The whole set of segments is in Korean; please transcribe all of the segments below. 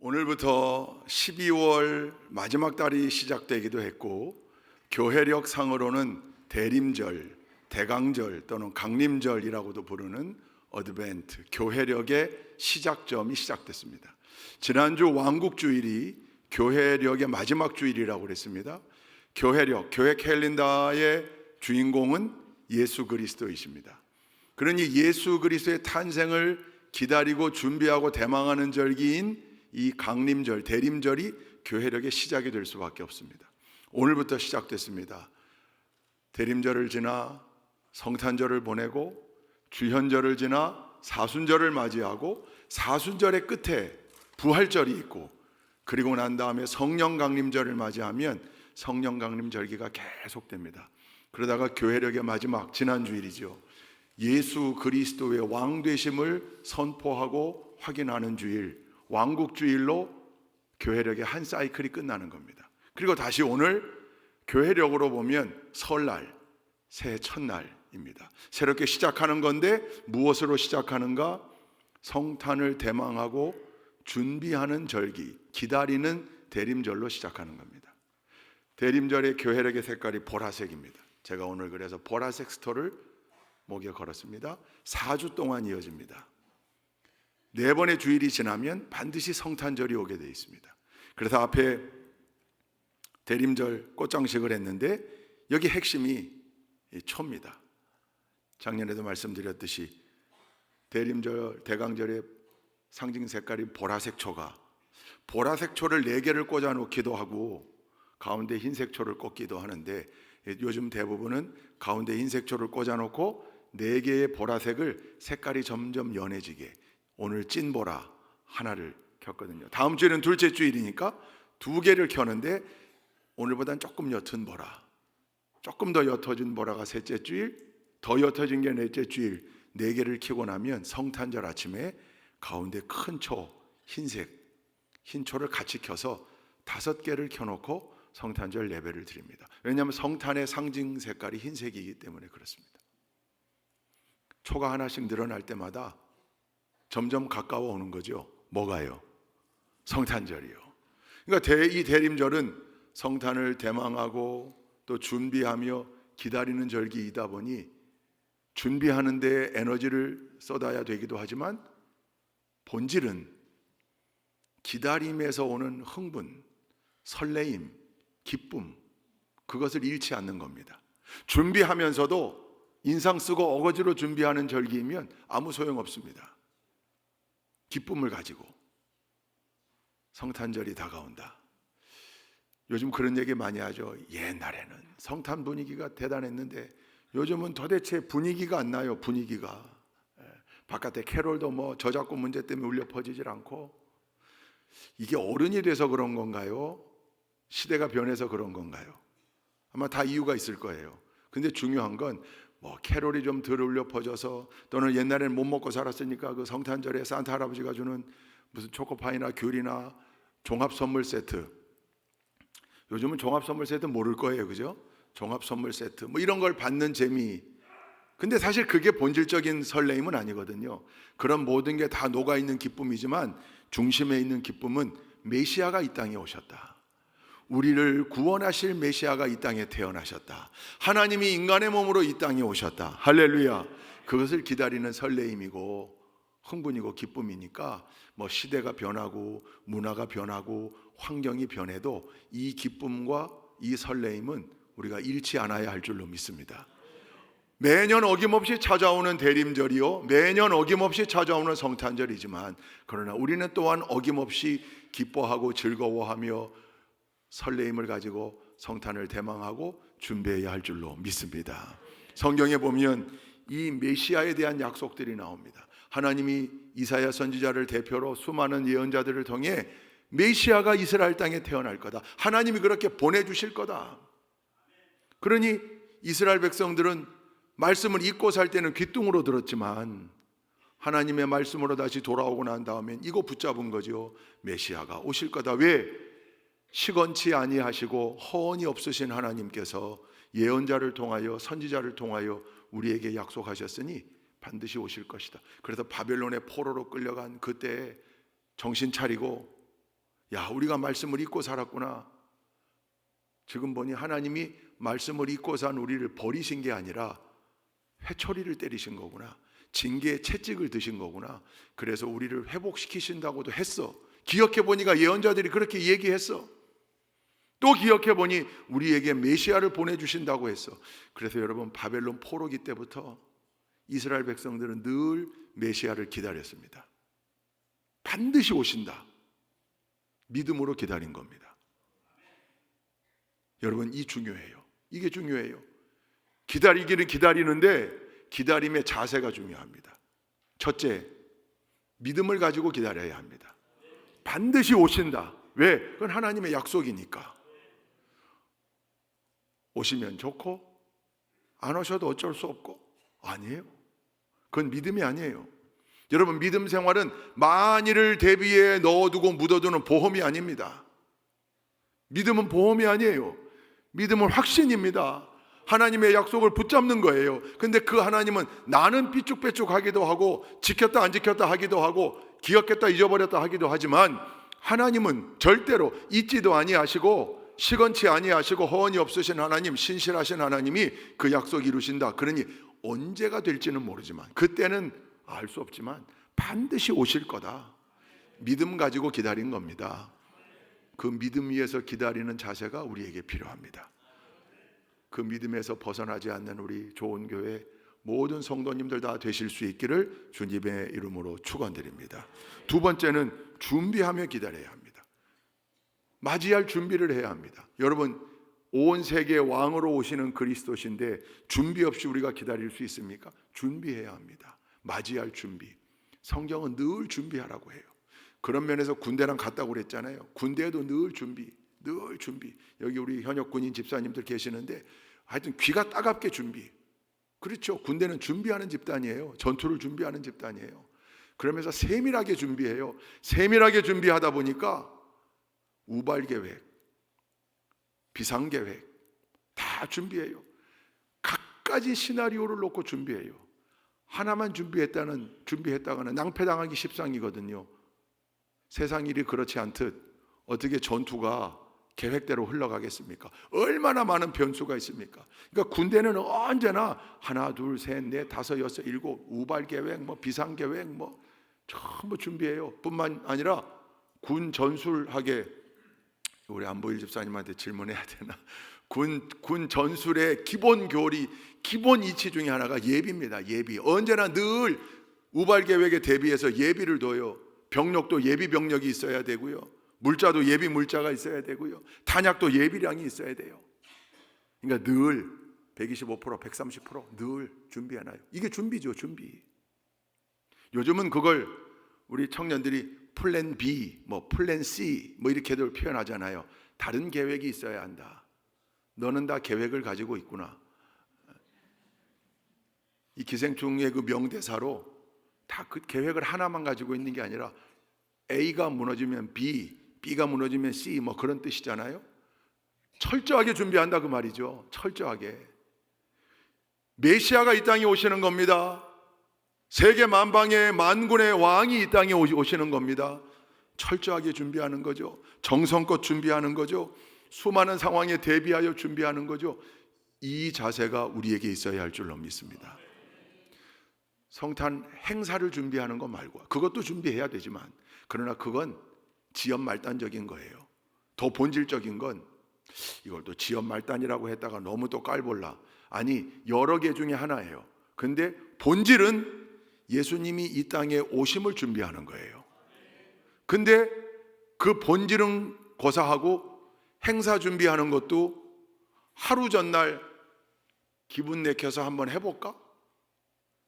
오늘부터 12월 마지막 달이 시작되기도 했고, 교회력 상으로는 대림절, 대강절 또는 강림절이라고도 부르는 어드벤트, 교회력의 시작점이 시작됐습니다. 지난주 왕국주일이 교회력의 마지막 주일이라고 그랬습니다. 교회력, 교회 캘린더의 주인공은 예수 그리스도이십니다. 그러니 예수 그리스도의 탄생을 기다리고 준비하고 대망하는 절기인 이 강림절, 대림절이 교회력의 시작이 될 수밖에 없습니다. 오늘부터 시작됐습니다. 대림절을 지나 성탄절을 보내고 주현절을 지나 사순절을 맞이하고 사순절의 끝에 부활절이 있고, 그리고 난 다음에 성령 강림절을 맞이하면 성령 강림절기가 계속됩니다. 그러다가 교회력의 마지막 지난주일이죠. 예수 그리스도의 왕되심을 선포하고 확인하는 주일, 왕국주일로 교회력의 한 사이클이 끝나는 겁니다. 그리고 다시 오늘 교회력으로 보면 설날, 새해 첫날입니다. 새롭게 시작하는 건데 무엇으로 시작하는가? 성탄을 대망하고 준비하는 절기, 기다리는 대림절로 시작하는 겁니다. 대림절의 교회력의 색깔이 보라색입니다. 제가 오늘 그래서 보라색 스토를 목에 걸었습니다. 4주 동안 이어집니다. 4번의 주일이 지나면 반드시 성탄절이 오게 되어 있습니다. 그래서 앞에 대림절 꽃장식을 했는데 여기 핵심이 초입니다. 작년에도 말씀드렸듯이 대림절, 대강절의 상징 색깔이 보라색 초가, 보라색 초를 4개를 꽂아 놓기도 하고 가운데 흰색 초를 꽂기도 하는데, 요즘 대부분은 가운데 흰색 초를 꽂아 놓고 4개의 보라색을 색깔이 점점 연해지게, 오늘 찐보라 하나를 켰거든요. 다음 주에는 둘째 주일이니까 2개를 켜는데 오늘보다는 조금 옅은 보라, 조금 더 옅어진 보라가 셋째 주일, 더 옅어진 게 넷째 주일, 4개를 켜고 나면 성탄절 아침에 가운데 큰 초, 흰색, 흰 초를 같이 켜서 5개를 켜놓고 성탄절 예배를 드립니다. 왜냐하면 성탄의 상징 색깔이 흰색이기 때문에 그렇습니다. 초가 하나씩 늘어날 때마다 점점 가까워 오는 거죠. 뭐가요? 성탄절이요. 그러니까 이 대림절은 성탄을 대망하고 또 준비하며 기다리는 절기이다 보니 준비하는 데 에너지를 쏟아야 되기도 하지만 본질은 기다림에서 오는 흥분, 설레임, 기쁨, 그것을 잃지 않는 겁니다. 준비하면서도 인상 쓰고 어거지로 준비하는 절기이면 아무 소용없습니다. 기쁨을 가지고 성탄절이 다가온다. 요즘 그런 얘기 많이 하죠. 옛날에는 성탄 분위기가 대단했는데 요즘은 도대체 분위기가 안 나요. 분위기가 바깥에 캐롤도 뭐 저작권 문제 때문에 울려 퍼지질 않고, 이게 어른이 돼서 그런 건가요? 시대가 변해서 그런 건가요? 아마 다 이유가 있을 거예요. 근데 중요한 건 뭐 캐롤이 좀 덜 울려 퍼져서, 또는 옛날에는 못 먹고 살았으니까 그 성탄절에 산타 할아버지가 주는 무슨 초코파이나 귤이나 종합 선물 세트, 요즘은 종합 선물 세트 모를 거예요, 그죠? 종합 선물 세트 뭐 이런 걸 받는 재미. 근데 사실 그게 본질적인 설레임은 아니거든요. 그런 모든 게 다 녹아있는 기쁨이지만 중심에 있는 기쁨은 메시아가 이 땅에 오셨다. 우리를 구원하실 메시아가 이 땅에 태어나셨다. 하나님이 인간의 몸으로 이 땅에 오셨다. 할렐루야. 그것을 기다리는 설레임이고 흥분이고 기쁨이니까 뭐 시대가 변하고 문화가 변하고 환경이 변해도 이 기쁨과 이 설레임은 우리가 잃지 않아야 할 줄로 믿습니다. 매년 어김없이 찾아오는 대림절이요, 매년 어김없이 찾아오는 성탄절이지만, 그러나 우리는 또한 어김없이 기뻐하고 즐거워하며 설레임을 가지고 성탄을 대망하고 준비해야 할 줄로 믿습니다. 성경에 보면 이 메시아에 대한 약속들이 나옵니다. 하나님이 이사야 선지자를 대표로 수많은 예언자들을 통해 메시아가 이스라엘 땅에 태어날 거다, 하나님이 그렇게 보내주실 거다. 그러니 이스라엘 백성들은 말씀을 잊고 살 때는 귀뚱으로 들었지만 하나님의 말씀으로 다시 돌아오고 난 다음엔 이거 붙잡은 거죠. 메시아가 오실 거다. 왜? 시건치 아니하시고 허언이 없으신 하나님께서 예언자를 통하여 선지자를 통하여 우리에게 약속하셨으니 반드시 오실 것이다. 그래서 바벨론의 포로로 끌려간 그때 정신 차리고 야, 우리가 말씀을 잊고 살았구나. 지금 보니 하나님이 말씀을 잊고 산 우리를 버리신 게 아니라 회초리를 때리신 거구나. 징계의 채찍을 드신 거구나. 그래서 우리를 회복시키신다고도 했어. 기억해 보니까 예언자들이 그렇게 얘기했어. 또 기억해 보니 우리에게 메시아를 보내주신다고 했어. 그래서 여러분, 바벨론 포로기 때부터 이스라엘 백성들은 늘 메시아를 기다렸습니다. 반드시 오신다. 믿음으로 기다린 겁니다. 여러분, 이 중요해요. 이게 중요해요. 기다리기는 기다리는데 기다림의 자세가 중요합니다. 첫째, 믿음을 가지고 기다려야 합니다. 반드시 오신다. 왜? 그건 하나님의 약속이니까. 오시면 좋고 안 오셔도 어쩔 수 없고. 아니에요. 그건 믿음이 아니에요. 여러분, 믿음 생활은 만일을 대비해 넣어두고 묻어두는 보험이 아닙니다. 믿음은 보험이 아니에요. 믿음은 확신입니다. 하나님의 약속을 붙잡는 거예요. 근데 그 하나님은 나는 삐쭉빼쭉하기도 하고 지켰다 안 지켰다 하기도 하고 기억했다 잊어버렸다 하기도 하지만 하나님은 절대로 잊지도 아니하시고 시건치 아니하시고 허언이 없으신 하나님, 신실하신 하나님이 그 약속 이루신다. 그러니 언제가 될지는 모르지만, 그때는 알 수 없지만 반드시 오실 거다. 믿음 가지고 기다린 겁니다. 그 믿음 위에서 기다리는 자세가 우리에게 필요합니다. 그 믿음에서 벗어나지 않는 우리 좋은 교회 모든 성도님들 다 되실 수 있기를 주님의 이름으로 축원드립니다. 두 번째는 준비하며 기다려야 합니다. 맞이할 준비를 해야 합니다. 여러분, 온 세계의 왕으로 오시는 그리스도신데 준비 없이 우리가 기다릴 수 있습니까? 준비해야 합니다. 맞이할 준비. 성경은 늘 준비하라고 해요. 그런 면에서 군대랑 같다고 그랬잖아요. 군대에도 늘 준비, 늘 준비. 여기 우리 현역 군인 집사님들 계시는데 하여튼 귀가 따갑게 준비. 그렇죠. 군대는 준비하는 집단이에요. 전투를 준비하는 집단이에요. 그러면서 세밀하게 준비해요. 세밀하게 준비하다 보니까 우발계획, 비상계획 다 준비해요. 각가지 시나리오를 놓고 준비해요. 하나만 준비했다가는 낭패당하기 십상이거든요. 세상 일이 그렇지 않듯 어떻게 전투가 계획대로 흘러가겠습니까? 얼마나 많은 변수가 있습니까? 그러니까 군대는 언제나 하나, 둘, 셋, 넷, 다섯, 여섯, 일곱 우발계획, 비상계획 전부 준비해요. 뿐만 아니라 군 전술하게, 우리 안보일 집사님한테 질문해야 되나? 군 전술의 기본 교리, 기본 이치 중에 하나가 예비입니다. 예비. 언제나 늘 우발 계획에 대비해서 예비를 둬요. 병력도 예비 병력이 있어야 되고요. 물자도 예비 물자가 있어야 되고요. 탄약도 예비량이 있어야 돼요. 그러니까 늘 125%, 130%늘 준비하나요? 이게 준비죠, 준비. 요즘은 그걸 우리 청년들이 플랜 B, 플랜 C 이렇게들 표현하잖아요. 다른 계획이 있어야 한다. 너는 다 계획을 가지고 있구나. 이 기생충의 그 명대사로 다 그 계획을 하나만 가지고 있는 게 아니라 A가 무너지면 B, B가 무너지면 C 그런 뜻이잖아요. 철저하게 준비한다 그 말이죠. 철저하게. 메시아가 이 땅에 오시는 겁니다. 세계 만방의 만군의 왕이 이 땅에 오시는 겁니다. 철저하게 준비하는 거죠. 정성껏 준비하는 거죠. 수많은 상황에 대비하여 준비하는 거죠. 이 자세가 우리에게 있어야 할 줄로 믿습니다. 성탄 행사를 준비하는 것 말고, 그것도 준비해야 되지만, 그러나 그건 지연 말단적인 거예요. 더 본질적인 건 이걸 또 지연 말단이라고 했다가 너무 또 깔볼라. 아니, 여러 개 중에 하나예요. 근데 본질은 예수님이 이 땅에 오심을 준비하는 거예요. 근데 그 본질은 고사하고 행사 준비하는 것도 하루 전날 기분 내켜서 한번 해볼까?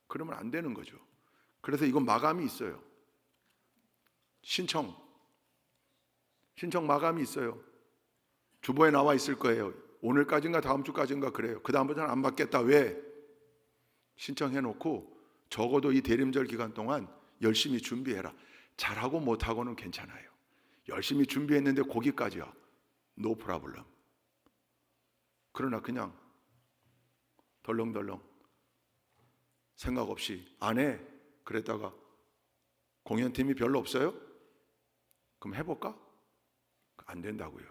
그러면 안 되는 거죠. 그래서 이건 마감이 있어요. 신청 마감이 있어요. 주보에 나와 있을 거예요. 오늘까지인가 다음 주까지인가 그래요. 그 다음부터는 안 받겠다. 왜? 신청해놓고 적어도 이 대림절 기간 동안 열심히 준비해라. 잘하고 못하고는 괜찮아요. 열심히 준비했는데 거기까지야. No problem. 그러나 그냥 덜렁덜렁 생각 없이 안 해. 그랬다가 공연팀이 별로 없어요? 그럼 해볼까? 안 된다고요.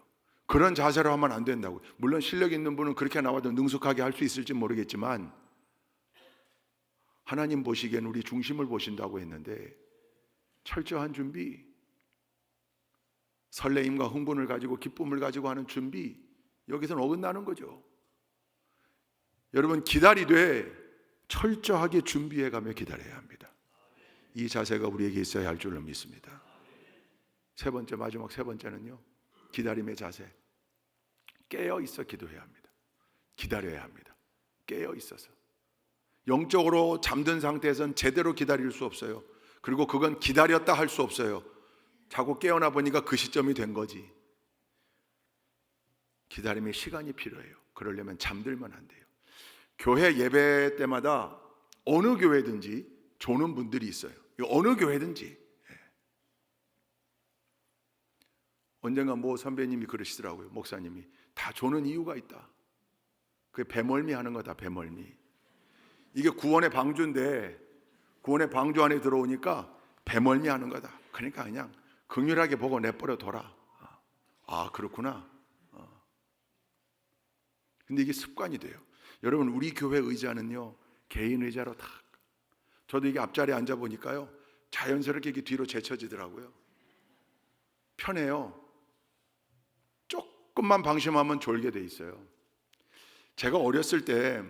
그런 자세로 하면 안 된다고요. 물론 실력 있는 분은 그렇게 나와도 능숙하게 할 수 있을지 모르겠지만 하나님 보시기엔 우리 중심을 보신다고 했는데 철저한 준비, 설레임과 흥분을 가지고 기쁨을 가지고 하는 준비, 여기서는 어긋나는 거죠. 여러분, 기다리되 철저하게 준비해가며 기다려야 합니다. 이 자세가 우리에게 있어야 할 줄로 믿습니다. 세 번째, 마지막 세 번째는요, 기다림의 자세. 깨어 있어 기도해야 합니다. 기다려야 합니다. 깨어 있어서. 영적으로 잠든 상태에서는 제대로 기다릴 수 없어요. 그리고 그건 기다렸다 할 수 없어요. 자고 깨어나 보니까 그 시점이 된 거지. 기다림의 시간이 필요해요. 그러려면 잠들면 안 돼요. 교회 예배 때마다 어느 교회든지 조는 분들이 있어요. 어느 교회든지. 언젠가 모 선배님이 그러시더라고요. 목사님이 다 조는 이유가 있다. 그게 배멀미 하는 거다. 배멀미. 이게 구원의 방주인데 구원의 방주 안에 들어오니까 배멀미 하는 거다. 그러니까 그냥 긍휼하게 보고 내버려 둬라. 아, 그렇구나. 근데 이게 습관이 돼요. 여러분, 우리 교회 의자는요, 개인 의자로 다. 저도 이게 앞자리에 앉아 보니까요, 자연스럽게 이게 뒤로 제쳐지더라고요. 편해요. 조금만 방심하면 졸게 돼 있어요. 제가 어렸을 때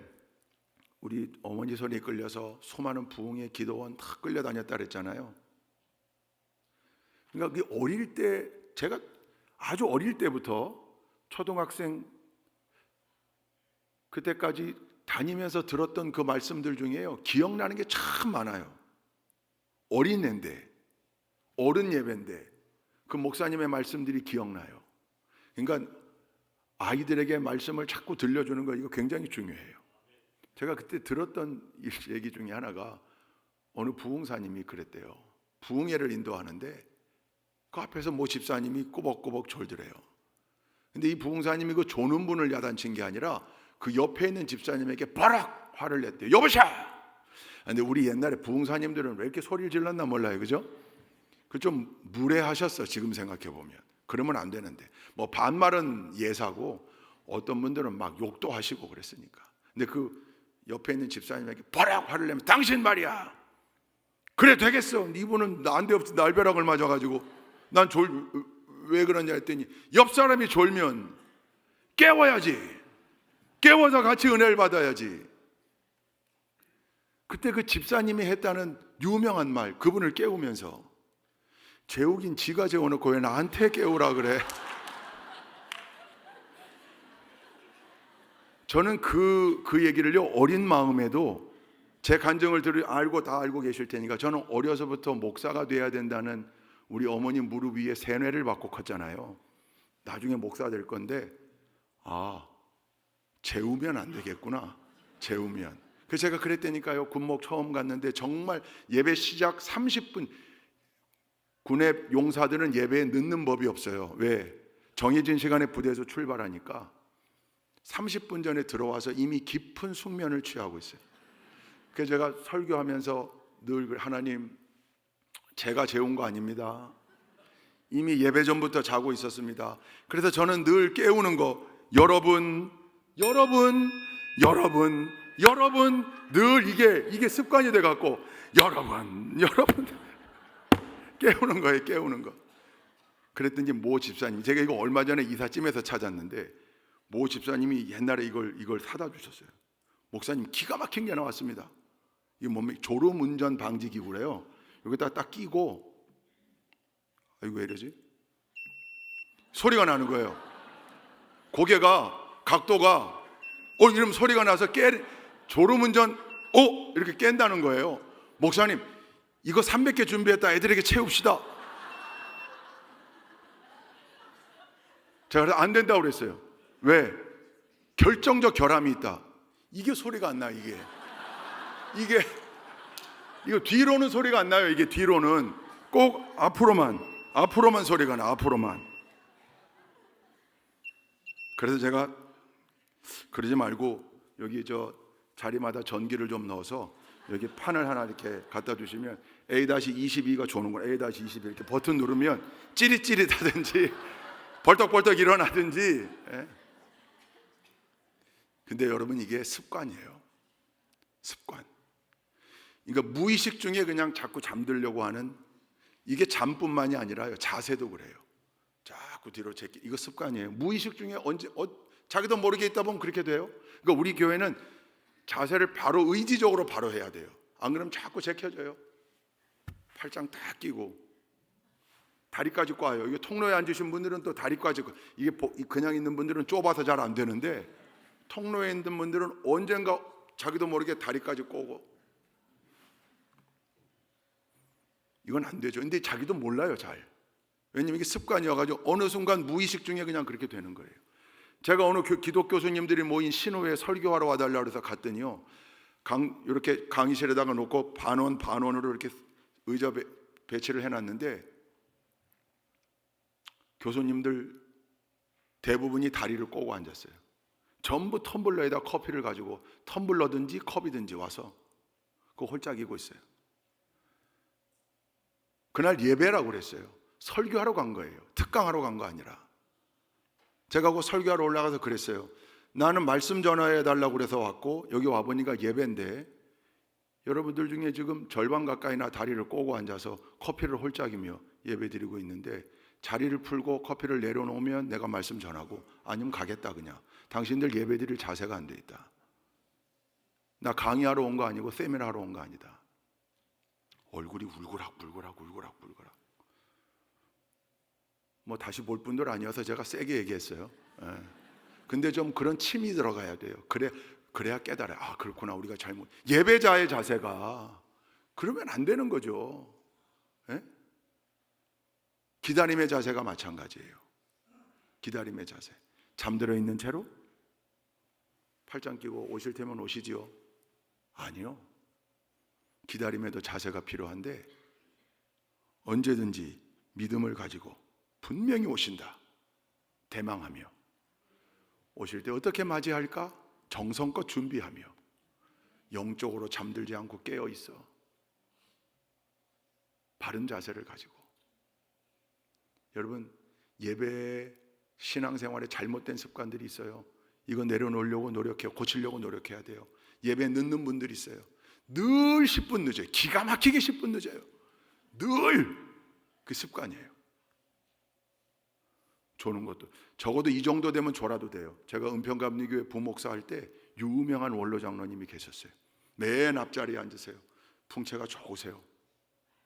우리 어머니 손에 끌려서 수많은 부흥의 기도원 다 끌려다녔다 그랬잖아요. 그러니까 그 어릴 때, 제가 아주 어릴 때부터 초등학생 그때까지 다니면서 들었던 그 말씀들 중에요, 기억나는 게 참 많아요. 어린애인데, 어른 예배인데 그 목사님의 말씀들이 기억나요. 그러니까 아이들에게 말씀을 자꾸 들려주는 거, 이거 굉장히 중요해요. 제가 그때 들었던 얘기 중에 하나가 어느 부흥사님이 그랬대요. 부흥회를 인도하는데 그 앞에서 모 집사님이 꾸벅꾸벅 졸더래요. 근데 이 부흥사님이 그 조는 분을 야단친 게 아니라 그 옆에 있는 집사님에게 바락 화를 냈대요. 여보셔! 근데 우리 옛날에 부흥사님들은 왜 이렇게 소리를 질렀나 몰라요. 그죠? 그 좀 무례하셨어, 지금 생각해 보면. 그러면 안 되는데. 뭐 반말은 예사고 어떤 분들은 막 욕도 하시고 그랬으니까. 근데 그 옆에 있는 집사님에게 바락 화를 내면, 당신 말이야, 그래 되겠어, 이분은 난데없이 날벼락을 맞아가지고 난 왜 그러냐 했더니, 옆 사람이 졸면 깨워야지, 깨워서 같이 은혜를 받아야지. 그때 그 집사님이 했다는 유명한 말, 그분을 깨우면서, 재우긴 지가 재워놓고 왜 나한테 깨우라 그래. 저는 그 얘기를요, 어린 마음에도 제 간증을 다 알고 계실 테니까, 저는 어려서부터 목사가 돼야 된다는 우리 어머니 무릎 위에 세뇌를 받고 컸잖아요. 나중에 목사 될 건데, 재우면 안 되겠구나. 재우면. 그래서 제가 그랬다니까요. 군목 처음 갔는데 정말 예배 시작 30분, 군의 용사들은 예배에 늦는 법이 없어요. 왜? 정해진 시간에 부대에서 출발하니까 30분 전에 들어와서 이미 깊은 숙면을 취하고 있어요. 그래서 제가 설교하면서 늘, 하나님, 제가 재운 거 아닙니다. 이미 예배 전부터 자고 있었습니다. 그래서 저는 늘 깨우는 거, 여러분, 늘 이게 습관이 돼 갖고, 여러분 깨우는 거예요. 깨우는 거. 그랬더니 모 집사님, 제가 이거 얼마 전에 이삿짐에서 찾았는데 모 집사님이 옛날에 이걸 사다 주셨어요. 목사님, 기가 막힌 게 나왔습니다. 이게 뭡니까? 졸음운전 방지 기구래요. 여기다 딱 끼고, 이거 왜 이러지? 소리가 나는 거예요. 고개가, 각도가, 이러면 소리가 나서 졸음운전, 이렇게 깬다는 거예요. 목사님, 이거 300개 준비했다, 애들에게 채웁시다. 제가 안 된다고 그랬어요. 왜? 결정적 결함이 있다. 이게 소리가 안 나. 이거 뒤로는 소리가 안 나요. 이게 뒤로는 꼭 앞으로만 소리가 나. 앞으로만. 그래서 제가 그러지 말고 여기 저 자리마다 전기를 좀 넣어서 여기 판을 하나 이렇게 갖다 주시면 A-22가 조는 거예요. A-22 이렇게 버튼 누르면 찌릿찌릿하든지 벌떡벌떡 일어나든지. 예. 근데 여러분, 이게 습관이에요. 습관. 그러니까 무의식 중에 그냥 자꾸 잠들려고 하는, 이게 잠뿐만이 아니라요, 자세도 그래요. 자꾸 뒤로 제끼. 이거 습관이에요. 무의식 중에 언제 자기도 모르게 있다 보면 그렇게 돼요. 그러니까 우리 교회는 자세를 바로 의지적으로 바로 해야 돼요. 안 그러면 자꾸 제껴져요. 팔짱 딱 끼고 다리까지 꽈요. 이게 통로에 앉으신 분들은 또 다리까지, 이게 그냥 있는 분들은 좁아서 잘 안 되는데, 통로에 있는 분들은 언젠가 자기도 모르게 다리까지 꼬고. 이건 안 되죠. 근데 자기도 몰라요, 잘. 왜냐면 이게 습관이어가지고 어느 순간 무의식 중에 그냥 그렇게 되는 거예요. 제가 어느 기독 교수님들이 모인 신호에 설교하러 와달라고 해서 갔더니요, 이렇게 강의실에다가 놓고 반원으로 이렇게 의자 배치를 해놨는데, 교수님들 대부분이 다리를 꼬고 앉았어요. 전부 텀블러에다 커피를 가지고, 텀블러든지 컵이든지 와서 그거 홀짝이고 있어요. 그날 예배라고 그랬어요. 설교하러 간 거예요. 특강하러 간 거 아니라. 제가 그 설교하러 올라가서 그랬어요. 나는 말씀 전화해 달라고 그래서 왔고, 여기 와보니까 예배인데 여러분들 중에 지금 절반 가까이나 다리를 꼬고 앉아서 커피를 홀짝이며 예배 드리고 있는데, 자리를 풀고 커피를 내려놓으면 내가 말씀 전하고, 아니면 가겠다. 그냥 당신들 예배 드릴 자세가 안 돼 있다. 나 강의하러 온 거 아니고 세미나 하러 온 거 아니다. 얼굴이 울그락 불그락. 뭐 다시 볼 분들 아니어서 제가 세게 얘기했어요. 예. 근데 좀 그런 침이 들어가야 돼요. 그래야 깨달아요. 아, 그렇구나, 우리가 잘못. 예배자의 자세가 그러면 안 되는 거죠. 예? 기다림의 자세가 마찬가지예요. 기다림의 자세. 잠들어 있는 채로 팔짱 끼고 오실 테면 오시지요? 아니요. 기다림에도 자세가 필요한데, 언제든지 믿음을 가지고 분명히 오신다 대망하며, 오실 때 어떻게 맞이할까 정성껏 준비하며, 영적으로 잠들지 않고 깨어 있어 바른 자세를 가지고. 여러분, 예배 신앙생활에 잘못된 습관들이 있어요. 이거 내려놓으려고 노력해요. 고치려고 노력해야 돼요. 예배 늦는 분들이 있어요. 늘 10분 늦어요. 기가 막히게 10분 늦어요. 늘 그 습관이에요. 조는 것도 적어도 이 정도 되면 졸아도 돼요. 제가 은평감리교회 부목사 할 때 유명한 원로 장로님이 계셨어요. 맨 앞자리에 앉으세요. 풍채가 좋으세요.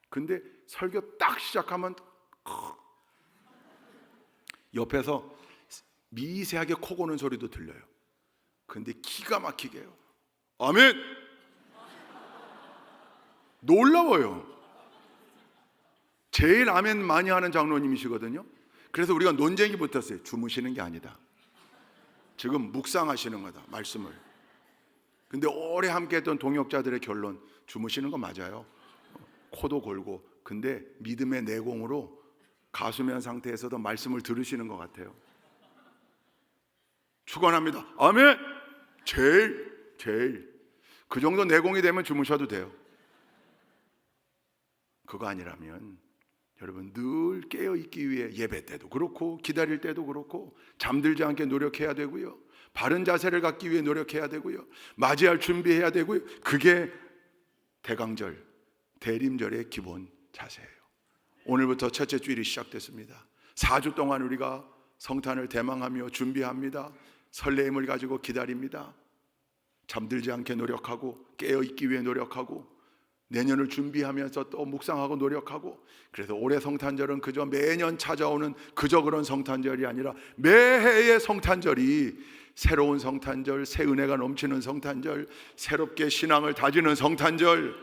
근데 설교 딱 시작하면 옆에서 미세하게 코 고는 소리도 들려요. 근데 기가 막히게요. 아멘! 놀라워요. 제일 아멘 많이 하는 장로님이시거든요. 그래서 우리가 논쟁이 붙었어요. 주무시는 게 아니다. 지금 묵상하시는 거다, 말씀을. 근데 오래 함께했던 동역자들의 결론, 주무시는 거 맞아요. 코도 골고. 근데 믿음의 내공으로 가수면 상태에서도 말씀을 들으시는 것 같아요. 축원합니다. 아멘. 제일 그 정도 내공이 되면 주무셔도 돼요. 그거 아니라면 여러분, 늘 깨어있기 위해 예배 때도 그렇고 기다릴 때도 그렇고 잠들지 않게 노력해야 되고요, 바른 자세를 갖기 위해 노력해야 되고요, 맞이할 준비해야 되고요. 그게 대강절, 대림절의 기본 자세예요. 오늘부터 첫째 주일이 시작됐습니다. 4주 동안 우리가 성탄을 대망하며 준비합니다. 설레임을 가지고 기다립니다. 잠들지 않게 노력하고 깨어있기 위해 노력하고 내년을 준비하면서 또 묵상하고 노력하고. 그래서 올해 성탄절은 그저 매년 찾아오는 그저 그런 성탄절이 아니라 매해의 성탄절이 새로운 성탄절, 새 은혜가 넘치는 성탄절, 새롭게 신앙을 다지는 성탄절,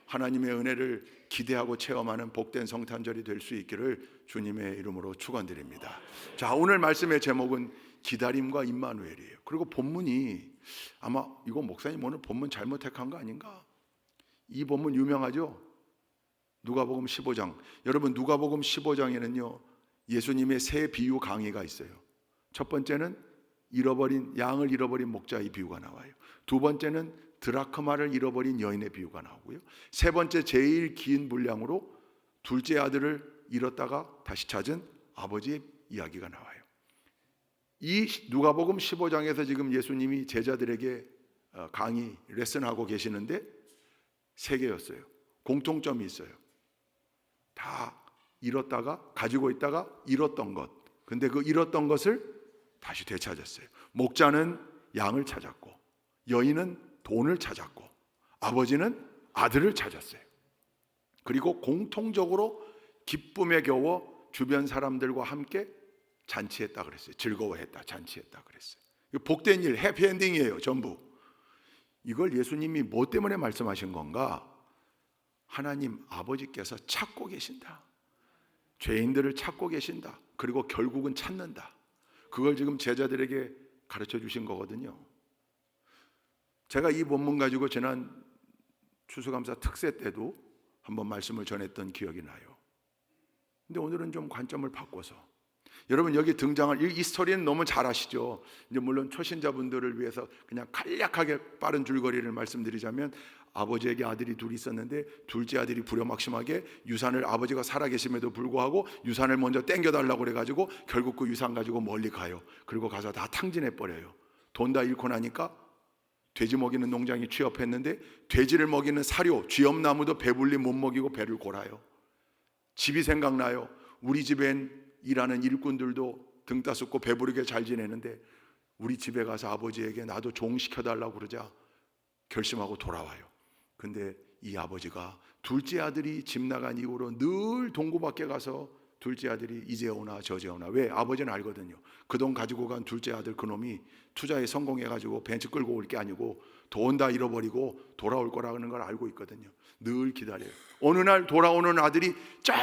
하나님의 은혜를 기대하고 체험하는 복된 성탄절이 될 수 있기를 주님의 이름으로 축원드립니다. 자, 오늘 말씀의 제목은 기다림과 임마누엘이에요. 그리고 본문이, 아마 이거 목사님 오늘 본문 잘못 택한 거 아닌가? 이 본문 유명하죠? 누가복음 15장. 여러분, 누가복음 15장에는요 예수님의 세 비유 강의가 있어요. 첫 번째는 양을 잃어버린 목자의 비유가 나와요. 두 번째는 드라크마를 잃어버린 여인의 비유가 나오고요, 세 번째 제일 긴 분량으로 둘째 아들을 잃었다가 다시 찾은 아버지의 이야기가 나와요. 이 누가복음 15장에서 지금 예수님이 제자들에게 강의, 레슨하고 계시는데 세 개였어요. 공통점이 있어요. 다 잃었다가 가지고 있다가 잃었던 것. 근데 그 잃었던 것을 다시 되찾았어요. 목자는 양을 찾았고, 여인은 돈을 찾았고, 아버지는 아들을 찾았어요. 그리고 공통적으로 기쁨에 겨워 주변 사람들과 함께 잔치했다 그랬어요. 즐거워했다, 잔치했다 그랬어요. 복된 일, 해피엔딩이에요, 전부. 이걸 예수님이 뭐 때문에 말씀하신 건가? 하나님 아버지께서 찾고 계신다. 죄인들을 찾고 계신다. 그리고 결국은 찾는다. 그걸 지금 제자들에게 가르쳐 주신 거거든요. 제가 이 본문 가지고 지난 추수감사 특세 때도 한번 말씀을 전했던 기억이 나요. 근데 오늘은 좀 관점을 바꿔서, 여러분 여기 등장할 이 스토리는 너무 잘 아시죠? 이제 물론 초신자분들을 위해서 그냥 간략하게 빠른 줄거리를 말씀드리자면, 아버지에게 아들이 둘이 있었는데 둘째 아들이 불효막심하게 유산을, 아버지가 살아계심에도 불구하고 유산을 먼저 땡겨달라고 그래가지고 결국 그 유산 가지고 멀리 가요. 그리고 가서 다 탕진해버려요. 돈 다 잃고 나니까 돼지 먹이는 농장에 취업했는데 돼지를 먹이는 사료, 쥐엄나무도 배불리 못 먹이고 배를 골아요. 집이 생각나요. 우리 집엔 일하는 일꾼들도 등 따숩고 배부르게 잘 지내는데 우리 집에 가서 아버지에게 나도 종 시켜달라고 그러자 결심하고 돌아와요. 근데 이 아버지가 둘째 아들이 집 나간 이후로 늘 동구 밖에 가서 둘째 아들이 이제 오나 저제 오나. 왜? 아버지는 알거든요. 그 돈 가지고 간 둘째 아들 그놈이 투자에 성공해가지고 벤츠 끌고 올 게 아니고 돈 다 잃어버리고 돌아올 거라는 걸 알고 있거든요. 늘 기다려요. 어느 날 돌아오는 아들이 저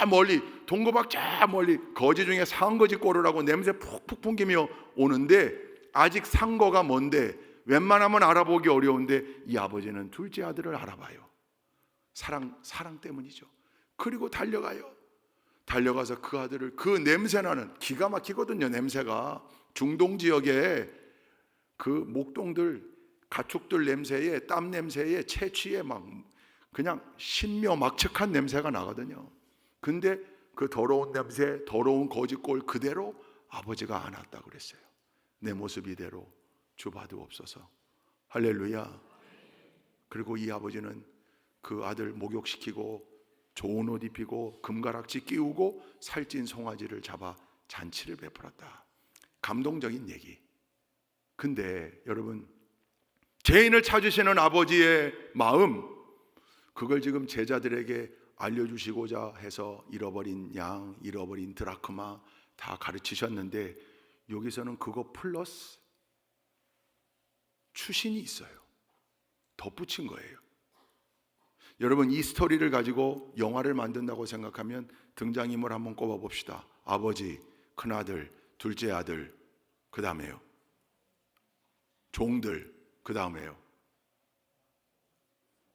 멀리, 동구 밖 저 멀리 거지 중에 상거지 꼬르라고 냄새 푹푹 풍기며 오는데, 아직 상거가 뭔데 웬만하면 알아보기 어려운데 이 아버지는 둘째 아들을 알아봐요. 사랑 때문이죠. 그리고 달려가서 그 아들을, 그 냄새나는, 기가 막히거든요, 냄새가. 중동 지역에 그 목동들, 가축들 냄새에, 땀 냄새에, 채취에 막 그냥 신묘막측한 냄새가 나거든요. 근데 그 더러운 냄새, 더러운 거짓골 그대로 아버지가 안았다고 그랬어요. 내 모습 이대로 주봐두옵소서. 할렐루야. 그리고 이 아버지는 그 아들 목욕시키고 좋은 옷 입히고 금가락지 끼우고 살찐 송아지를 잡아 잔치를 베풀었다. 감동적인 얘기. 근데 여러분, 죄인을 찾으시는 아버지의 마음, 그걸 지금 제자들에게 알려주시고자 해서 잃어버린 양, 잃어버린 드라크마 다 가르치셨는데, 여기서는 그거 플러스 추신이 있어요. 덧붙인 거예요. 여러분, 이 스토리를 가지고 영화를 만든다고 생각하면 등장인물 한번 꼽아봅시다. 아버지, 큰아들, 둘째 아들, 그 다음에요 종들, 그 다음에요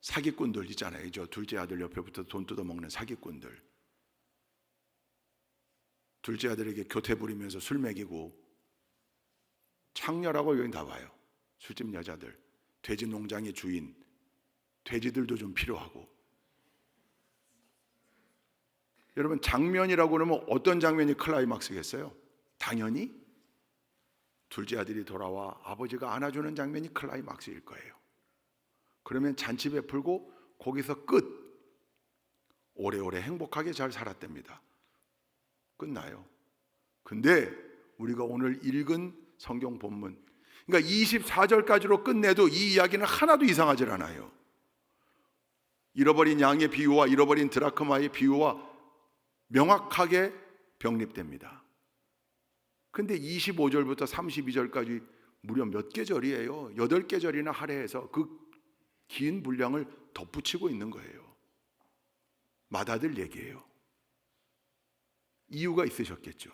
사기꾼들 있잖아요. 저 둘째 아들 옆에 붙어 돈 뜯어먹는 사기꾼들. 둘째 아들에게 교태 부리면서 술 먹이고, 창녀라고 여기 다 봐요. 술집 여자들, 돼지 농장의 주인, 돼지들도 좀 필요하고. 여러분, 장면이라고 그러면 어떤 장면이 클라이막스겠어요? 당연히 둘째 아들이 돌아와 아버지가 안아주는 장면이 클라이막스일 거예요. 그러면 잔치 베풀고 거기서 끝. 오래오래 행복하게 잘 살았답니다. 끝나요. 근데 우리가 오늘 읽은 성경 본문, 그러니까 24절까지로 끝내도 이 이야기는 하나도 이상하지 않아요. 잃어버린 양의 비유와 잃어버린 드라크마의 비유와 명확하게 병립됩니다. 근데 25절부터 32절까지 무려 몇 계절이에요. 8계절이나 할애해서 그 긴 분량을 덧붙이고 있는 거예요. 맏아들 얘기예요. 이유가 있으셨겠죠.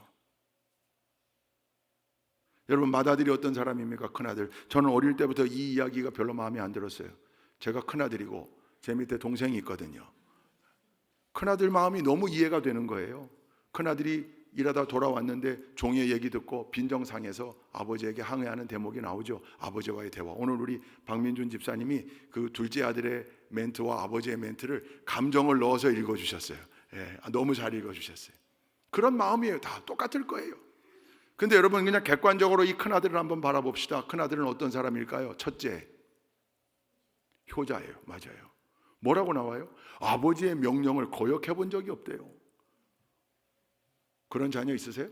여러분, 맏아들이 어떤 사람입니까? 큰아들. 저는 어릴 때부터 이 이야기가 별로 마음에 안 들었어요. 제가 큰아들이고 제 밑에 동생이 있거든요. 큰아들 마음이 너무 이해가 되는 거예요. 큰아들이 일하다 돌아왔는데 종의 얘기 듣고 빈정상해서 아버지에게 항의하는 대목이 나오죠. 아버지와의 대화. 오늘 우리 박민준 집사님이 그 둘째 아들의 멘트와 아버지의 멘트를 감정을 넣어서 읽어주셨어요. 너무 잘 읽어주셨어요. 그런 마음이에요. 다 똑같을 거예요. 근데 여러분 그냥 객관적으로 이 큰아들을 한번 바라봅시다. 큰아들은 어떤 사람일까요? 첫째, 효자예요. 맞아요. 뭐라고 나와요? 아버지의 명령을 거역해 본 적이 없대요. 그런 자녀 있으세요?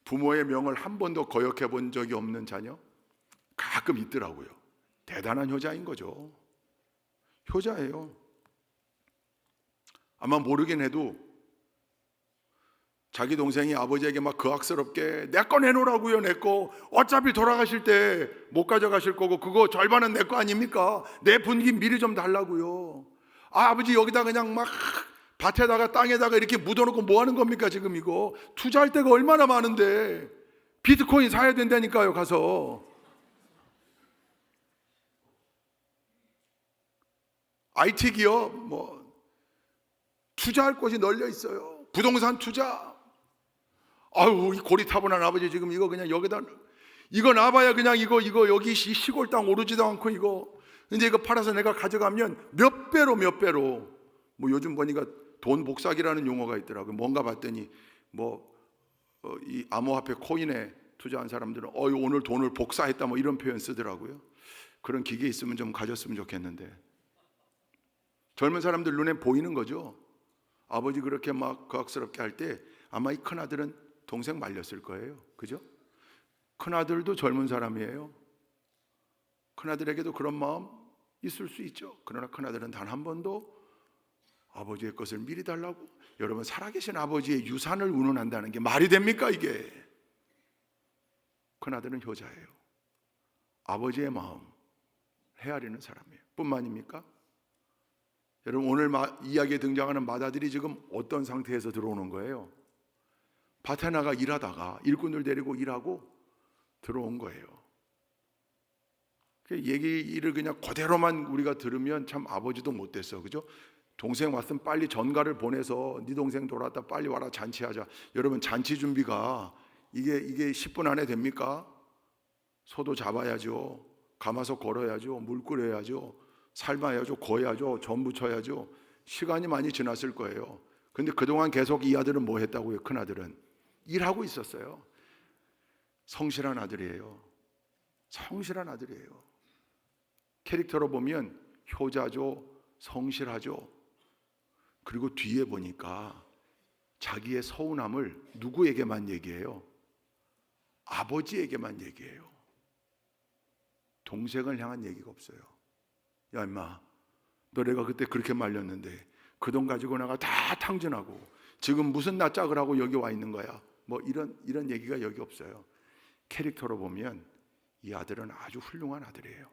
부모의 명을 한 번도 거역해 본 적이 없는 자녀? 가끔 있더라고요. 대단한 효자인 거죠. 효자예요. 아마 모르긴 해도 자기 동생이 아버지에게 막 거악스럽게 내 거 내놓으라고요. 내 거 어차피 돌아가실 때 못 가져가실 거고 그거 절반은 내 거 아닙니까? 내 분기 미리 좀 달라고요. 아버지 여기다 그냥 막 밭에다가 땅에다가 이렇게 묻어놓고 뭐 하는 겁니까 지금 이거? 투자할 데가 얼마나 많은데 비트코인 사야 된다니까요. 가서 IT 기업 뭐 투자할 곳이 널려 있어요. 부동산 투자. 아유 이 고리타분한 아버지 지금 이거 그냥 여기다 이거 놔봐야 그냥 이거 여기 시골 땅 오르지도 않고 이거 근데 이거 팔아서 내가 가져가면 몇 배로 뭐 요즘 보니까 돈 복사기라는 용어가 있더라고요. 뭔가 봤더니 이 암호화폐 코인에 투자한 사람들은 오늘 돈을 복사했다 뭐 이런 표현 쓰더라고요. 그런 기계 있으면 좀 가졌으면 좋겠는데 젊은 사람들 눈에 보이는 거죠. 아버지 그렇게 막 거악스럽게 할 때 아마 이 큰아들은 동생 말렸을 거예요. 그죠? 큰아들도 젊은 사람이에요. 큰아들에게도 그런 마음 있을 수 있죠. 그러나 큰아들은 단 한 번도 아버지의 것을 미리 달라고. 여러분 살아계신 아버지의 유산을 운운한다는 게 말이 됩니까 이게? 큰아들은 효자예요. 아버지의 마음 헤아리는 사람이에요. 뿐만입니까? 여러분 오늘 이야기에 등장하는 맏아들이 지금 어떤 상태에서 들어오는 거예요? 밭에 나가 일하다가 일꾼을 데리고 일하고 들어온 거예요. 그 얘기를 그냥 그대로만 우리가 들으면 참 아버지도 못됐어, 그죠? 동생 왔으면 빨리 전가를 보내서 네 동생 돌아왔다 빨리 와라 잔치하자. 여러분 잔치 준비가 이게 10분 안에 됩니까? 소도 잡아야죠. 감아서 걸어야죠. 물 끓여야죠. 삶아야죠. 구워야죠. 전 부쳐야죠. 시간이 많이 지났을 거예요. 근데 그동안 계속 이 아들은 뭐 했다고요? 큰아들은 일하고 있었어요. 성실한 아들이에요. 성실한 아들이에요. 캐릭터로 보면 효자죠. 성실하죠. 그리고 뒤에 보니까 자기의 서운함을 누구에게만 얘기해요? 아버지에게만 얘기해요. 동생을 향한 얘기가 없어요. 야 임마, 너 내가 그때 그렇게 말렸는데 그 돈 가지고 나가 다 탕진하고 지금 무슨 낯짝을 하고 여기 와 있는 거야. 뭐 이런 얘기가 여기 없어요. 캐릭터로 보면 이 아들은 아주 훌륭한 아들이에요.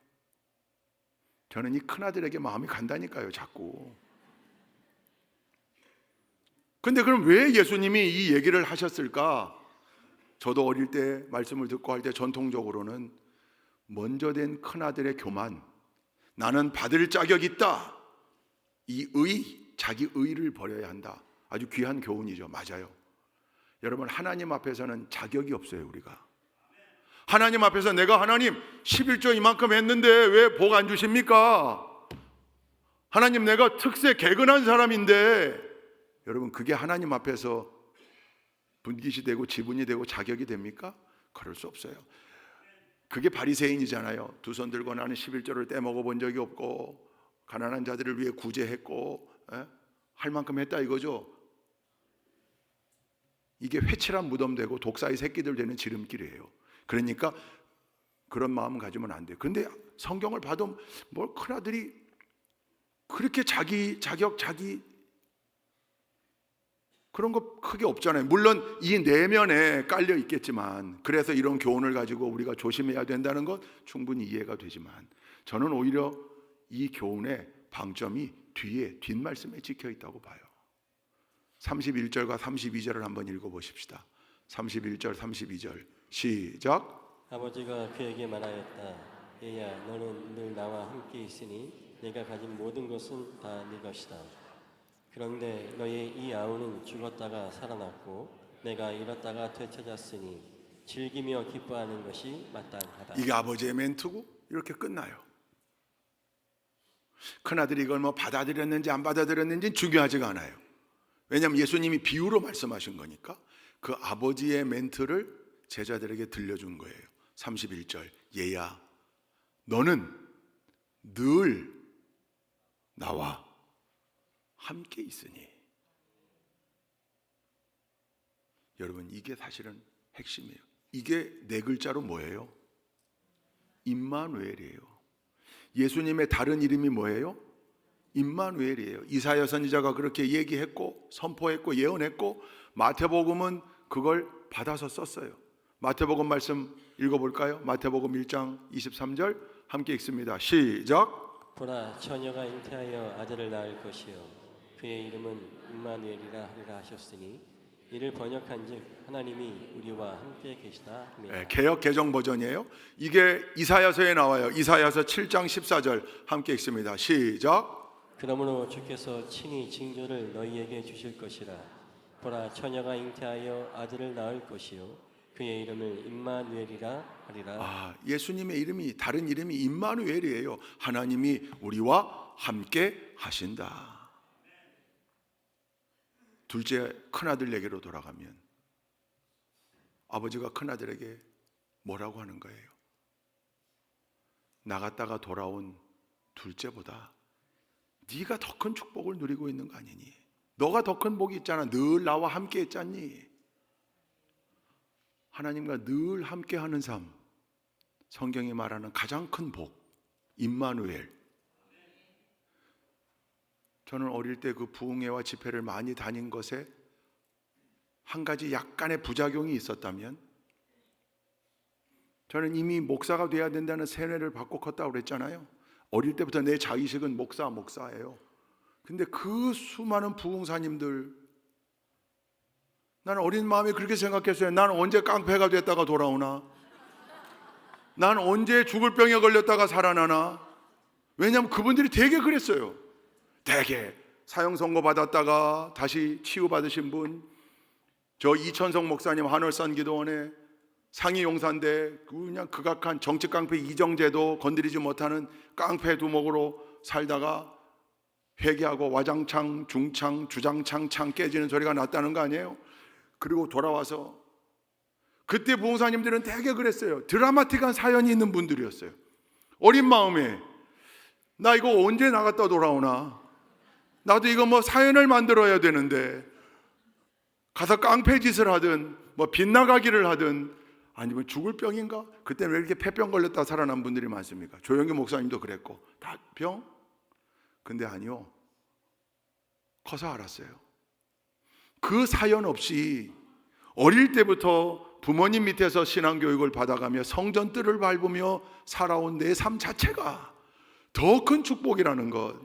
저는 이 큰아들에게 마음이 간다니까요, 자꾸. 근데 그럼 왜 예수님이 이 얘기를 하셨을까? 저도 어릴 때 말씀을 듣고 할 때 전통적으로는 먼저 된 큰아들의 교만, 나는 받을 자격이 있다, 이 자기 의를 버려야 한다. 아주 귀한 교훈이죠. 맞아요. 여러분 하나님 앞에서는 자격이 없어요. 우리가 하나님 앞에서 내가 하나님 11조 이만큼 했는데 왜 복 안 주십니까? 하나님 내가 특세 개근한 사람인데, 여러분 그게 하나님 앞에서 분깃이 되고 지분이 되고 자격이 됩니까? 그럴 수 없어요. 그게 바리새인이잖아요. 두 손 들고 나는 11조를 떼먹어 본 적이 없고 가난한 자들을 위해 구제했고 할 만큼 했다 이거죠. 이게 회칠한 무덤 되고 독사의 새끼들 되는 지름길이에요. 그러니까 그런 마음 가지면 안 돼요. 근데 성경을 봐도 뭘 큰아들이 그렇게 자기 그런 거 크게 없잖아요. 물론 이 내면에 깔려 있겠지만, 그래서 이런 교훈을 가지고 우리가 조심해야 된다는 것 충분히 이해가 되지만, 저는 오히려 이 교훈의 방점이 뒷말씀에 찍혀 있다고 봐요. 31절과 32절을 한번 읽어보십시다. 31절 32절 시작. 아버지가 그에게 말하였다. 얘야, 너는 늘 나와 함께 있으니 내가 가진 모든 것은 다 네 것이다. 그런데 너의 이 아우는 죽었다가 살아났고 내가 잃었다가 되찾았으니 즐기며 기뻐하는 것이 마땅하다. 이게 아버지의 멘트고 이렇게 끝나요. 큰아들이 이걸 뭐 받아들였는지 안 받아들였는지 중요하지가 않아요. 왜냐하면 예수님이 비유로 말씀하신 거니까 그 아버지의 멘트를 제자들에게 들려준 거예요. 31절, 얘야 너는 늘 나와 함께 있으니. 여러분, 이게 사실은 핵심이에요. 이게 네 글자로 뭐예요? 임마누엘이에요. 예수님의 다른 이름이 뭐예요? 임마누엘이에요. 이사야 선지자가 그렇게 얘기했고 선포했고 예언했고 마태복음은 그걸 받아서 썼어요. 마태복음 말씀 읽어볼까요? 마태복음 1장 23절 함께 읽습니다. 시작. 보라 처녀가 잉태하여 아들을 낳을 것이요 그의 이름은 임마누엘이라 하리라 하셨으니 이를 번역한즉 하나님이 우리와 함께 계시다 합니다. 개역 개정 버전이에요. 이게 이사야서에 나와요. 이사야서 7장 14절 함께 읽습니다. 시작. 그러므로 주께서 친히 징조를 너희에게 주실 것이라. 보라 처녀가 잉태하여 아들을 낳을 것이요 그의 이름을 임마누엘이라 하리라. 예수님의 이름이 다른 이름이 임마누엘이에요. 하나님이 우리와 함께 하신다. 둘째 큰아들 얘기로 돌아가면 아버지가 큰아들에게 뭐라고 하는 거예요? 나갔다가 돌아온 둘째보다 네가 더 큰 축복을 누리고 있는 거 아니니? 너가 더 큰 복이 있잖아. 늘 나와 함께 했잖니? 하나님과 늘 함께 하는 삶, 성경이 말하는 가장 큰 복, 임마누엘. 저는 어릴 때 그 부흥회와 집회를 많이 다닌 것에 한 가지 약간의 부작용이 있었다면, 저는 이미 목사가 돼야 된다는 세뇌를 받고 컸다고 그랬잖아요. 어릴 때부터 내 자의식은 목사예요. 근데 그 수많은 부흥사님들, 나는 어린 마음에 그렇게 생각했어요. 나는 언제 깡패가 됐다가 돌아오나? 난 언제 죽을 병에 걸렸다가 살아나나? 왜냐하면 그분들이 되게 그랬어요. 되게 사형 선고 받았다가 다시 치유받으신 분, 저 이천성 목사님 하늘산 기도원에 상위 용사인데 그냥 극악한 정치 깡패 이정재도 건드리지 못하는 깡패 두목으로 살다가 회개하고 와장창, 중창, 주장창 창 깨지는 소리가 났다는 거 아니에요? 그리고 돌아와서 그때 부흥사님들은 되게 그랬어요. 드라마틱한 사연이 있는 분들이었어요. 어린 마음에 나 이거 언제 나갔다 돌아오나? 나도 이거 뭐 사연을 만들어야 되는데 가서 깡패 짓을 하든 뭐 빗나가기를 하든 아니면 죽을 병인가? 그때는 왜 이렇게 폐병 걸렸다 살아난 분들이 많습니까? 조영기 목사님도 그랬고 다 병? 근데 아니요. 커서 알았어요. 그 사연 없이 어릴 때부터 부모님 밑에서 신앙교육을 받아가며 성전뜰을 밟으며 살아온 내 삶 자체가 더 큰 축복이라는 것.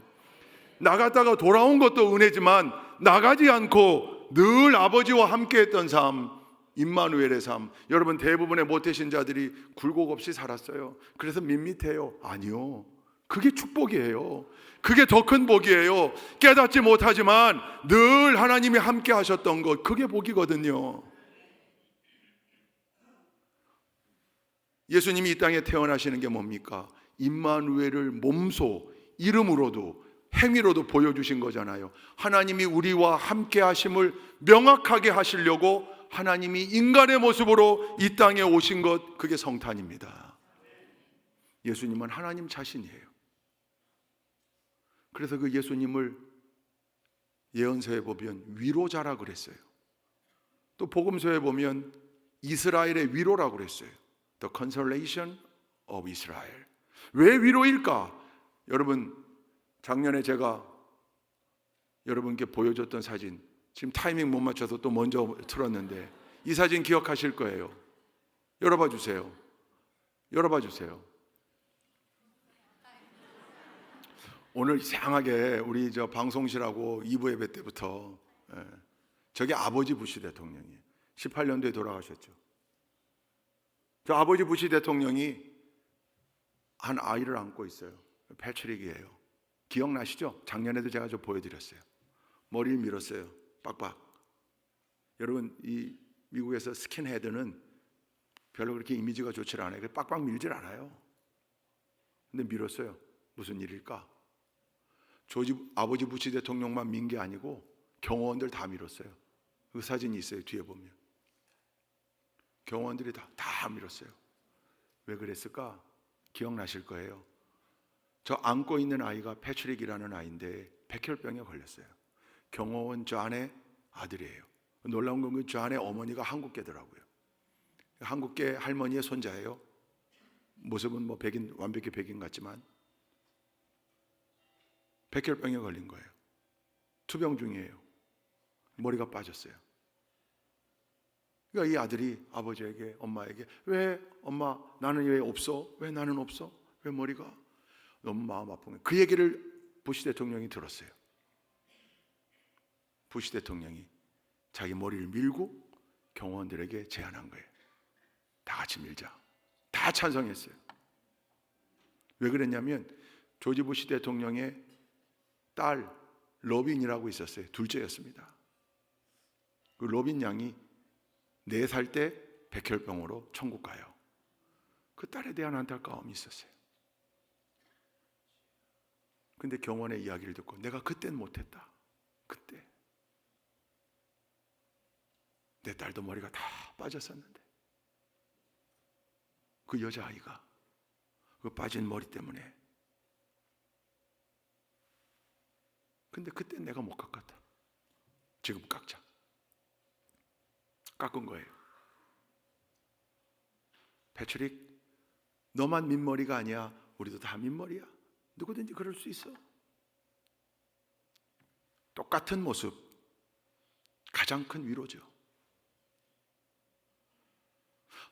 나갔다가 돌아온 것도 은혜지만 나가지 않고 늘 아버지와 함께했던 삶, 임마누엘의 삶. 여러분, 대부분의 모태신자들이 굴곡 없이 살았어요. 그래서 밋밋해요. 아니요, 그게 축복이에요. 그게 더 큰 복이에요. 깨닫지 못하지만 늘 하나님이 함께 하셨던 것, 그게 복이거든요. 예수님이 이 땅에 태어나시는 게 뭡니까? 임마누엘을 몸소, 이름으로도 행위로도 보여주신 거잖아요. 하나님이 우리와 함께 하심을 명확하게 하시려고 하나님이 인간의 모습으로 이 땅에 오신 것, 그게 성탄입니다. 예수님은 하나님 자신이에요. 그래서 그 예수님을 예언서에 보면 위로자라 그랬어요. 또 복음서에 보면 이스라엘의 위로라고 그랬어요. The consolation of Israel. 왜 위로일까? 여러분, 작년에 제가 여러분께 보여줬던 사진, 지금 타이밍 못 맞춰서 또 먼저 틀었는데 이 사진 기억하실 거예요. 열어봐 주세요. 열어봐 주세요. 오늘 이상하게 우리 저 방송실하고 2부 예배 때부터 저게 아버지 부시 대통령이에요. 18년도에 돌아가셨죠. 저 아버지 부시 대통령이 한 아이를 안고 있어요. 패트릭이에요. 기억나시죠? 작년에도 제가 좀 보여드렸어요. 머리를 밀었어요. 빡빡. 여러분, 이 미국에서 스킨헤드는 별로 그렇게 이미지가 좋지 않아요. 빡빡 밀질 않아요. 근데 밀었어요. 무슨 일일까? 아버지 부시 대통령만 민 게 아니고 경호원들 다 밀었어요. 그 사진이 있어요. 뒤에 보면 경호원들이 다 밀었어요. 왜 그랬을까? 기억나실 거예요. 저 안고 있는 아이가 패트릭이라는 아이인데 백혈병에 걸렸어요. 경호원 저 안에 아들이에요. 놀라운 건 저 안에 어머니가 한국계더라고요. 한국계 할머니의 손자예요. 모습은 뭐 백인, 완벽히 백인 같지만 백혈병에 걸린 거예요. 투병 중이에요. 머리가 빠졌어요. 그러니까 이 아들이 아버지에게, 엄마에게, 왜 엄마 나는 왜 없어? 왜 나는 없어? 왜 머리가? 너무 마음 아픈 거예요. 그 얘기를 부시 대통령이 들었어요. 부시 대통령이 자기 머리를 밀고 경호원들에게 제안한 거예요. 다 같이 밀자. 다 찬성했어요. 왜 그랬냐면 조지 부시 대통령의 딸 로빈이라고 있었어요. 둘째였습니다. 그 로빈 양이 4살 때 백혈병으로 천국 가요. 그 딸에 대한 안타까움이 있었어요. 근데 경호원의 이야기를 듣고 내가 그땐 못했다. 그때 내 딸도 머리가 다 빠졌었는데 그 여자아이가 그 빠진 머리 때문에 근데 그때 내가 못 깎았다. 지금 깎자. 깎은 거예요. 패트릭, 너만 민머리가 아니야. 우리도 다 민머리야. 누구든지 그럴 수 있어. 똑같은 모습, 가장 큰 위로죠.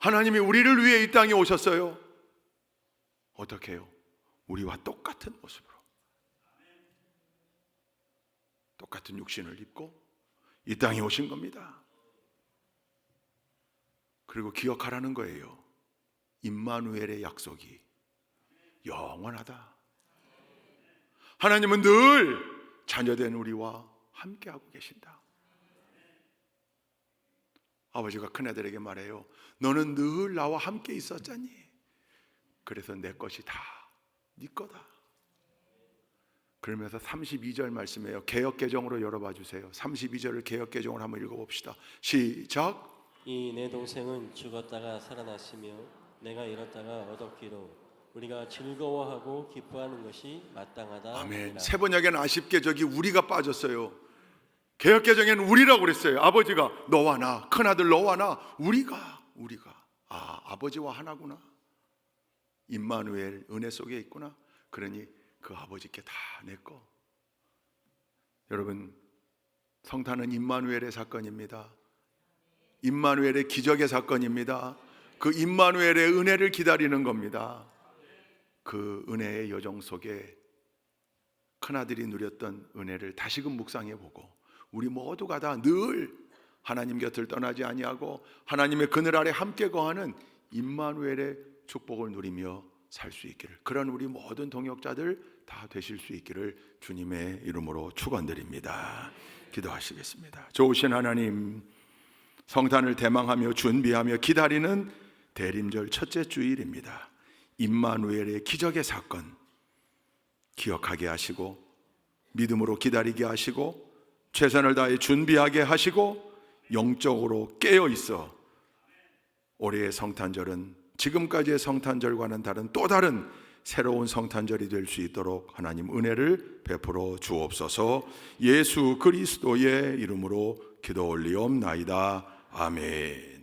하나님이 우리를 위해 이 땅에 오셨어요. 어떻게 해요? 우리와 똑같은 모습으로 똑같은 육신을 입고 이 땅에 오신 겁니다. 그리고 기억하라는 거예요. 임마누엘의 약속이 영원하다. 하나님은 늘 자녀된 우리와 함께하고 계신다. 아버지가 큰아들에게 말해요. 너는 늘 나와 함께 있었잖니. 그래서 내 것이 다 네 거다. 그러면서 32절 말씀이에요. 개역개정으로 열어봐 주세요. 32절을 개역개정으로 한번 읽어봅시다. 시작. 이 내 동생은 죽었다가 살아났으며 내가 잃었다가 얻었기로 우리가 즐거워하고 기뻐하는 것이 마땅하다. 아멘. 세 번역에는 아쉽게 저기 우리가 빠졌어요. 개역개정에는 우리라고 그랬어요. 아버지가 너와 나, 큰아들 너와 나, 우리가 아버지와 하나구나. 임마누엘 은혜 속에 있구나. 그러니 그 아버지께 다 내 거. 여러분, 성탄은 임마누엘의 사건입니다. 임마누엘의 기적의 사건입니다. 그 임마누엘의 은혜를 기다리는 겁니다. 그 은혜의 여정 속에 큰아들이 누렸던 은혜를 다시금 묵상해 보고 우리 모두가 다 늘 하나님 곁을 떠나지 아니하고 하나님의 그늘 아래 함께 거하는 임마누엘의 축복을 누리며 살 수 있기를, 그런 우리 모든 동역자들 다 되실 수 있기를 주님의 이름으로 축원드립니다. 기도하시겠습니다. 좋으신 하나님, 성탄을 대망하며 준비하며 기다리는 대림절 첫째 주일입니다. 임마누엘의 기적의 사건 기억하게 하시고 믿음으로 기다리게 하시고 최선을 다해 준비하게 하시고 영적으로 깨어 있어 올해의 성탄절은 지금까지의 성탄절과는 다른 또 다른 새로운 성탄절이 될 수 있도록 하나님 은혜를 베풀어 주옵소서. 예수 그리스도의 이름으로 기도 올리옵나이다. 아멘.